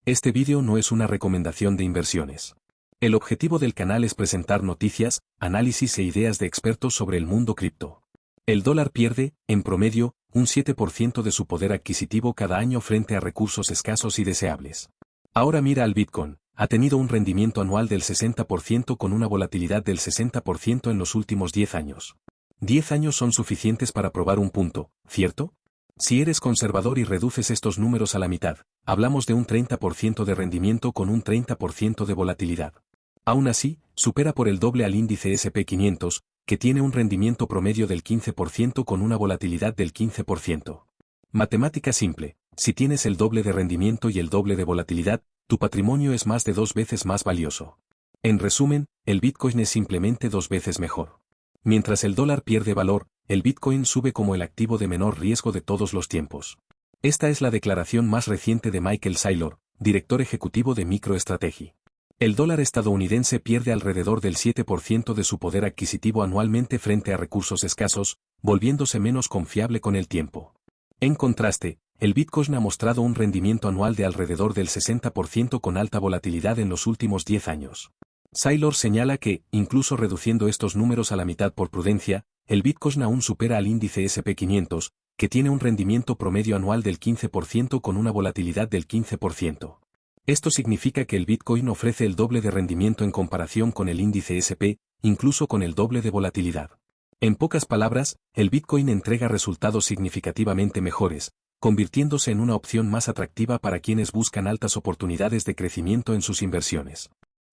Este vídeo no es una recomendación de inversiones. El objetivo del canal es presentar noticias, análisis e ideas de expertos sobre el mundo cripto. El dólar pierde, en promedio, un 7% de su poder adquisitivo cada año frente a recursos escasos y deseables. Ahora mira al Bitcoin, ha tenido un rendimiento anual del 60% con una volatilidad del 60% en los últimos 10 años. 10 años son suficientes para probar un punto, ¿cierto? Si eres conservador y reduces estos números a la mitad, hablamos de un 30% de rendimiento con un 30% de volatilidad. Aún así, supera por el doble al índice SP500, que tiene un rendimiento promedio del 15% con una volatilidad del 15%. Matemática simple, si tienes el doble de rendimiento y el doble de volatilidad, tu patrimonio es más de 2 veces más valioso. En resumen, el Bitcoin es simplemente 2 veces mejor. Mientras el dólar pierde valor, el Bitcoin sube como el activo de menor riesgo de todos los tiempos. Esta es la declaración más reciente de Michael Saylor, director ejecutivo de MicroStrategy. El dólar estadounidense pierde alrededor del 7% de su poder adquisitivo anualmente frente a recursos escasos, volviéndose menos confiable con el tiempo. En contraste, el Bitcoin ha mostrado un rendimiento anual de alrededor del 60% con alta volatilidad en los últimos 10 años. Saylor señala que, incluso reduciendo estos números a la mitad por prudencia, el Bitcoin aún supera al índice SP500, que tiene un rendimiento promedio anual del 15% con una volatilidad del 15%. Esto significa que el Bitcoin ofrece el doble de rendimiento en comparación con el índice SP, incluso con el doble de volatilidad. En pocas palabras, el Bitcoin entrega resultados significativamente mejores, convirtiéndose en una opción más atractiva para quienes buscan altas oportunidades de crecimiento en sus inversiones.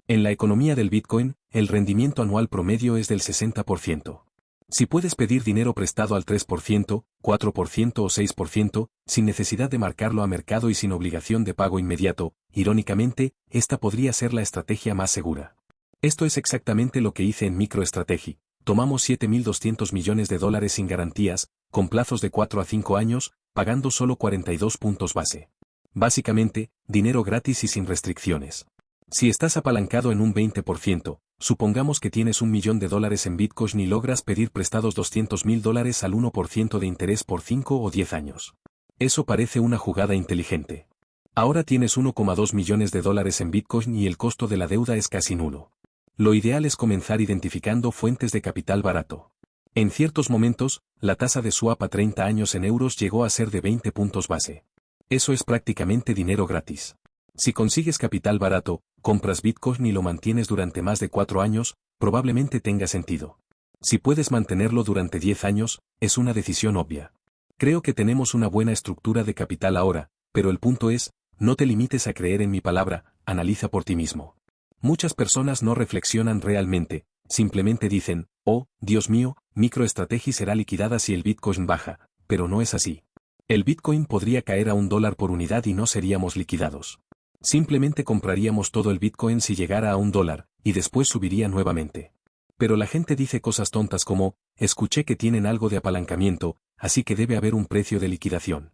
En la economía del Bitcoin, el rendimiento anual promedio es del 60%. Si puedes pedir dinero prestado al 3%, 4% o 6%, sin necesidad de marcarlo a mercado y sin obligación de pago inmediato, irónicamente, esta podría ser la estrategia más segura. Esto es exactamente lo que hice en MicroStrategy. Tomamos $7.200 millones sin garantías, con plazos de 4 a 5 años, pagando solo 42 puntos base. Básicamente, dinero gratis y sin restricciones. Si estás apalancado en un 20%, supongamos que tienes $1 millón en Bitcoin y logras pedir prestados $200.000 al 1% de interés por 5 o 10 años. Eso parece una jugada inteligente. Ahora tienes $1,2 millones en Bitcoin y el costo de la deuda es casi nulo. Lo ideal es comenzar identificando fuentes de capital barato. En ciertos momentos, la tasa de swap a 30 años en euros llegó a ser de 20 puntos base. Eso es prácticamente dinero gratis. Si consigues capital barato, compras Bitcoin y lo mantienes durante más de 4 años, probablemente tenga sentido. Si puedes mantenerlo durante 10 años, es una decisión obvia. Creo que tenemos una buena estructura de capital ahora, pero el punto es, no te limites a creer en mi palabra, analiza por ti mismo. Muchas personas no reflexionan realmente, simplemente dicen, oh, Dios mío, MicroStrategy será liquidada si el Bitcoin baja, pero no es así. El Bitcoin podría caer a $1 por unidad y no seríamos liquidados. Simplemente compraríamos todo el Bitcoin si llegara a $1, y después subiría nuevamente. Pero la gente dice cosas tontas como, escuché que tienen algo de apalancamiento, así que debe haber un precio de liquidación.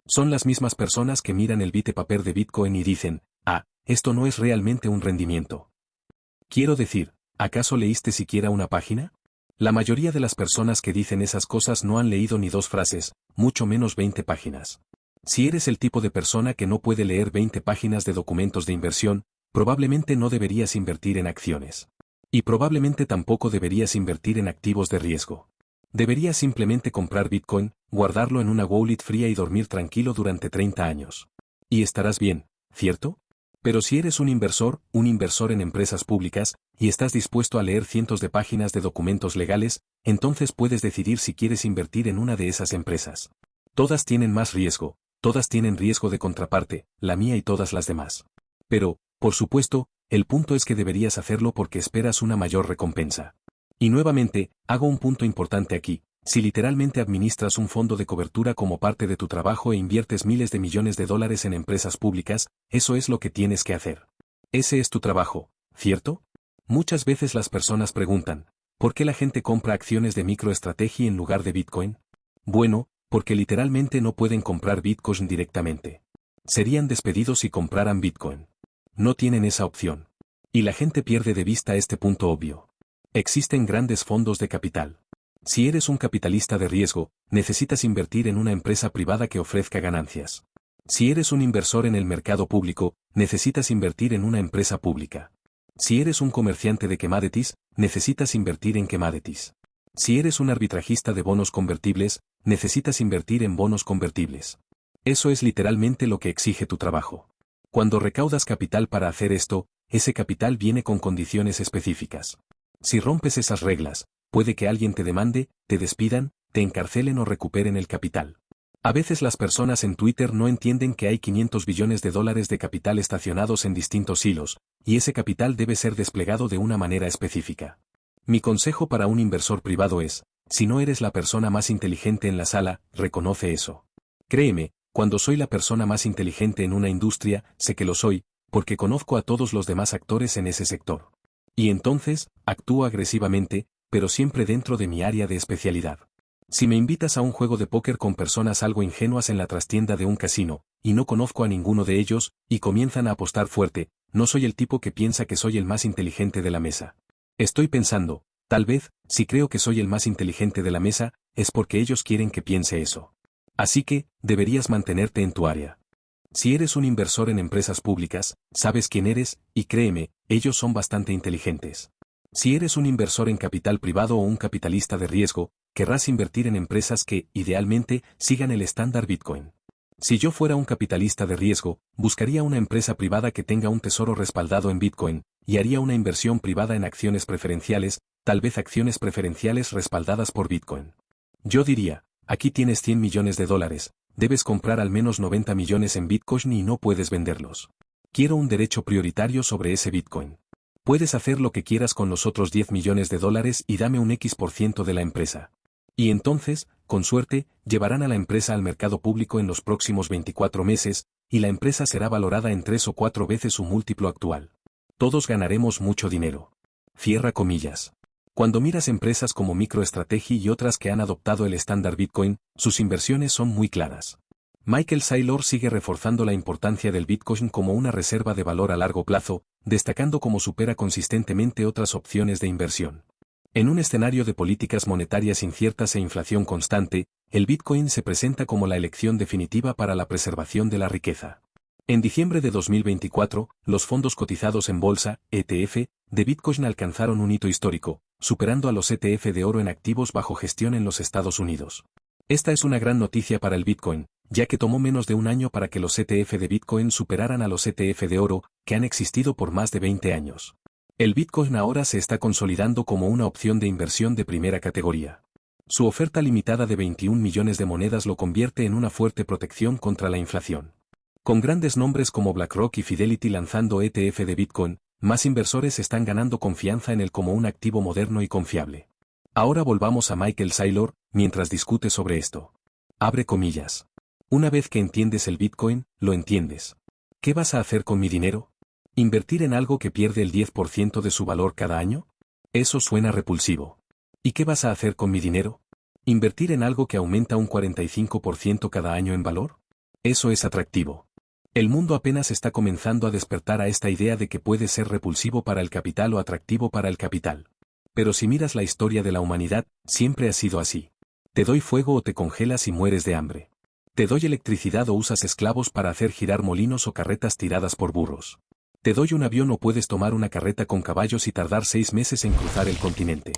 Son las mismas personas que miran el white paper de Bitcoin y dicen, ah, esto no es realmente un rendimiento. Quiero decir, ¿acaso leíste siquiera una página? La mayoría de las personas que dicen esas cosas no han leído ni 2 frases, mucho menos 20 páginas. Si eres el tipo de persona que no puede leer 20 páginas de documentos de inversión, probablemente no deberías invertir en acciones. Y probablemente tampoco deberías invertir en activos de riesgo. Deberías simplemente comprar Bitcoin, guardarlo en una wallet fría y dormir tranquilo durante 30 años. Y estarás bien, ¿cierto? Pero si eres un inversor en empresas públicas, y estás dispuesto a leer cientos de páginas de documentos legales, entonces puedes decidir si quieres invertir en una de esas empresas. Todas tienen más riesgo. Todas tienen riesgo de contraparte, la mía y todas las demás. Pero, por supuesto, el punto es que deberías hacerlo porque esperas una mayor recompensa. Y nuevamente, hago un punto importante aquí, si literalmente administras un fondo de cobertura como parte de tu trabajo e inviertes miles de millones de dólares en empresas públicas, eso es lo que tienes que hacer. Ese es tu trabajo, ¿cierto? Muchas veces las personas preguntan, ¿por qué la gente compra acciones de MicroStrategy en lugar de Bitcoin? Bueno, porque literalmente no pueden comprar Bitcoin directamente. Serían despedidos si compraran Bitcoin. No tienen esa opción. Y la gente pierde de vista este punto obvio. Existen grandes fondos de capital. Si eres un capitalista de riesgo, necesitas invertir en una empresa privada que ofrezca ganancias. Si eres un inversor en el mercado público, necesitas invertir en una empresa pública. Si eres un comerciante de commodities, necesitas invertir en commodities. Si eres un arbitrajista de bonos convertibles, necesitas invertir en bonos convertibles. Eso es literalmente lo que exige tu trabajo. Cuando recaudas capital para hacer esto, ese capital viene con condiciones específicas. Si rompes esas reglas, puede que alguien te demande, te despidan, te encarcelen o recuperen el capital. A veces las personas en Twitter no entienden que hay 500 billones de dólares de capital estacionados en distintos hilos, y ese capital debe ser desplegado de una manera específica. Mi consejo para un inversor privado es, si no eres la persona más inteligente en la sala, reconoce eso. Créeme, cuando soy la persona más inteligente en una industria, sé que lo soy, porque conozco a todos los demás actores en ese sector. Y entonces, actúo agresivamente, pero siempre dentro de mi área de especialidad. Si me invitas a un juego de póker con personas algo ingenuas en la trastienda de un casino, y no conozco a ninguno de ellos, y comienzan a apostar fuerte, no soy el tipo que piensa que soy el más inteligente de la mesa. Estoy pensando, tal vez, si creo que soy el más inteligente de la mesa, es porque ellos quieren que piense eso. Así que, deberías mantenerte en tu área. Si eres un inversor en empresas públicas, sabes quién eres, y créeme, ellos son bastante inteligentes. Si eres un inversor en capital privado o un capitalista de riesgo, querrás invertir en empresas que, idealmente, sigan el estándar Bitcoin. Si yo fuera un capitalista de riesgo, buscaría una empresa privada que tenga un tesoro respaldado en Bitcoin, y haría una inversión privada en acciones preferenciales, tal vez acciones preferenciales respaldadas por Bitcoin. Yo diría, aquí tienes 100 millones de dólares, debes comprar al menos 90 millones en Bitcoin y no puedes venderlos. Quiero un derecho prioritario sobre ese Bitcoin. Puedes hacer lo que quieras con los otros 10 millones de dólares y dame un X% de la empresa. Y entonces, con suerte, llevarán a la empresa al mercado público en los próximos 24 meses, y la empresa será valorada en 3 o 4 veces su múltiplo actual. Todos ganaremos mucho dinero. Cierra comillas. Cuando miras empresas como MicroStrategy y otras que han adoptado el estándar Bitcoin, sus inversiones son muy claras. Michael Saylor sigue reforzando la importancia del Bitcoin como una reserva de valor a largo plazo, destacando cómo supera consistentemente otras opciones de inversión. En un escenario de políticas monetarias inciertas e inflación constante, el Bitcoin se presenta como la elección definitiva para la preservación de la riqueza. En diciembre de 2024, los fondos cotizados en bolsa, ETF, de Bitcoin alcanzaron un hito histórico, superando a los ETF de oro en activos bajo gestión en los Estados Unidos. Esta es una gran noticia para el Bitcoin, ya que tomó menos de un año para que los ETF de Bitcoin superaran a los ETF de oro, que han existido por más de 20 años. El Bitcoin ahora se está consolidando como una opción de inversión de primera categoría. Su oferta limitada de 21 millones de monedas lo convierte en una fuerte protección contra la inflación. Con grandes nombres como BlackRock y Fidelity lanzando ETF de Bitcoin, más inversores están ganando confianza en él como un activo moderno y confiable. Ahora volvamos a Michael Saylor, mientras discute sobre esto. Abre comillas. Una vez que entiendes el Bitcoin, lo entiendes. ¿Qué vas a hacer con mi dinero? ¿Invertir en algo que pierde el 10% de su valor cada año? Eso suena repulsivo. ¿Y qué vas a hacer con mi dinero? ¿Invertir en algo que aumenta un 45% cada año en valor? Eso es atractivo. El mundo apenas está comenzando a despertar a esta idea de que puede ser repulsivo para el capital o atractivo para el capital. Pero si miras la historia de la humanidad, siempre ha sido así. Te doy fuego o te congelas y mueres de hambre. Te doy electricidad o usas esclavos para hacer girar molinos o carretas tiradas por burros. Te doy un avión o puedes tomar una carreta con caballos y tardar 6 meses en cruzar el continente.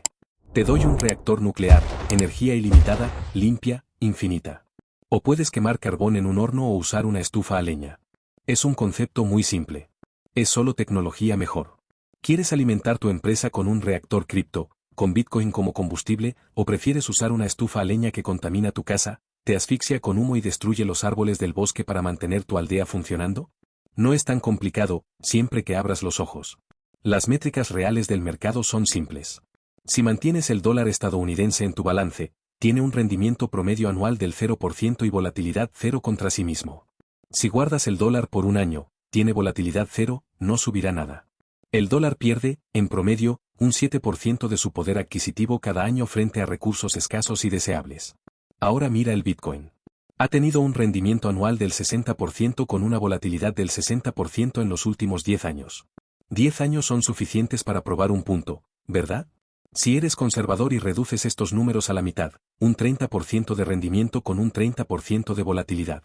Te doy un reactor nuclear, energía ilimitada, limpia, infinita. O puedes quemar carbón en un horno o usar una estufa a leña. Es un concepto muy simple. Es solo tecnología mejor. ¿Quieres alimentar tu empresa con un reactor cripto, con Bitcoin como combustible, o prefieres usar una estufa a leña que contamina tu casa, te asfixia con humo y destruye los árboles del bosque para mantener tu aldea funcionando? No es tan complicado, siempre que abras los ojos. Las métricas reales del mercado son simples. Si mantienes el dólar estadounidense en tu balance, tiene un rendimiento promedio anual del 0% y volatilidad cero contra sí mismo. Si guardas el dólar por un año, tiene volatilidad cero, no subirá nada. El dólar pierde, en promedio, un 7% de su poder adquisitivo cada año frente a recursos escasos y deseables. Ahora mira el Bitcoin. Ha tenido un rendimiento anual del 60% con una volatilidad del 60% en los últimos 10 años. 10 años son suficientes para probar un punto, ¿verdad? Si eres conservador y reduces estos números a la mitad, un 30% de rendimiento con un 30% de volatilidad.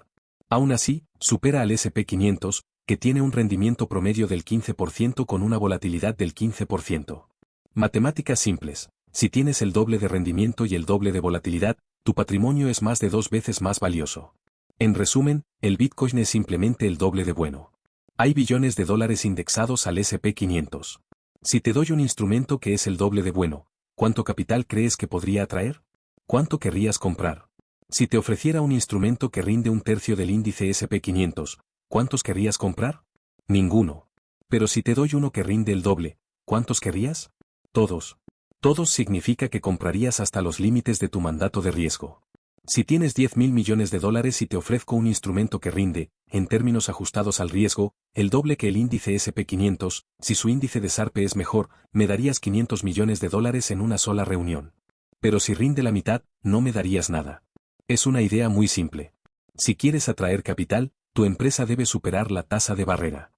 Aún así, supera al S&P 500, que tiene un rendimiento promedio del 15% con una volatilidad del 15%. Matemáticas simples. Si tienes el doble de rendimiento y el doble de volatilidad, tu patrimonio es más de 2 veces más valioso. En resumen, el Bitcoin es simplemente el doble de bueno. Hay billones de dólares indexados al S&P 500. Si te doy un instrumento que es el doble de bueno, ¿cuánto capital crees que podría atraer? ¿Cuánto querrías comprar? Si te ofreciera un instrumento que rinde un tercio del índice S&P 500, ¿cuántos querrías comprar? Ninguno. Pero si te doy uno que rinde el doble, ¿cuántos querrías? Todos. Todos significa que comprarías hasta los límites de tu mandato de riesgo. Si tienes 10.000 millones de dólares y te ofrezco un instrumento que rinde, en términos ajustados al riesgo, el doble que el índice S&P 500, si su índice de Sharpe es mejor, me darías 500 millones de dólares en una sola reunión. Pero si rinde la mitad, no me darías nada. Es una idea muy simple. Si quieres atraer capital, tu empresa debe superar la tasa de barrera.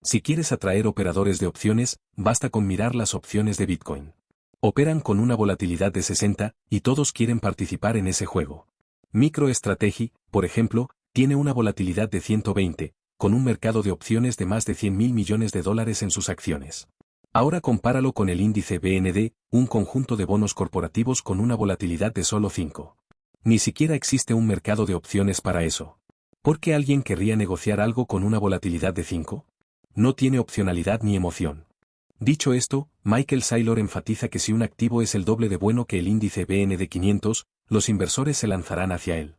Si quieres atraer operadores de opciones, basta con mirar las opciones de Bitcoin. Operan con una volatilidad de 60, y todos quieren participar en ese juego. MicroStrategy, por ejemplo, tiene una volatilidad de 120, con un mercado de opciones de más de 100.000 millones de dólares en sus acciones. Ahora compáralo con el índice BND, un conjunto de bonos corporativos con una volatilidad de solo 5. Ni siquiera existe un mercado de opciones para eso. ¿Por qué alguien querría negociar algo con una volatilidad de 5? No tiene opcionalidad ni emoción. Dicho esto, Michael Saylor enfatiza que si un activo es el doble de bueno que el índice BND 500, los inversores se lanzarán hacia él.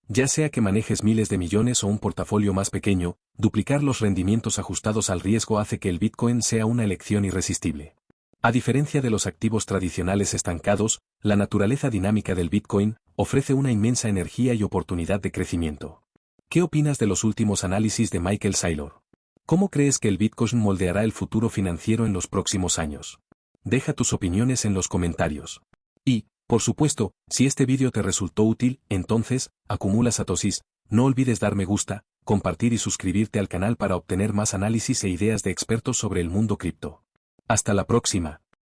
Ya sea que manejes miles de millones o un portafolio más pequeño, duplicar los rendimientos ajustados al riesgo hace que el Bitcoin sea una elección irresistible. A diferencia de los activos tradicionales estancados, la naturaleza dinámica del Bitcoin ofrece una inmensa energía y oportunidad de crecimiento. ¿Qué opinas de los últimos análisis de Michael Saylor? ¿Cómo crees que el Bitcoin moldeará el futuro financiero en los próximos años? Deja tus opiniones en los comentarios. Y, por supuesto, si este vídeo te resultó útil, entonces, acumula satoshis, no olvides dar me gusta, compartir y suscribirte al canal para obtener más análisis e ideas de expertos sobre el mundo cripto. Hasta la próxima.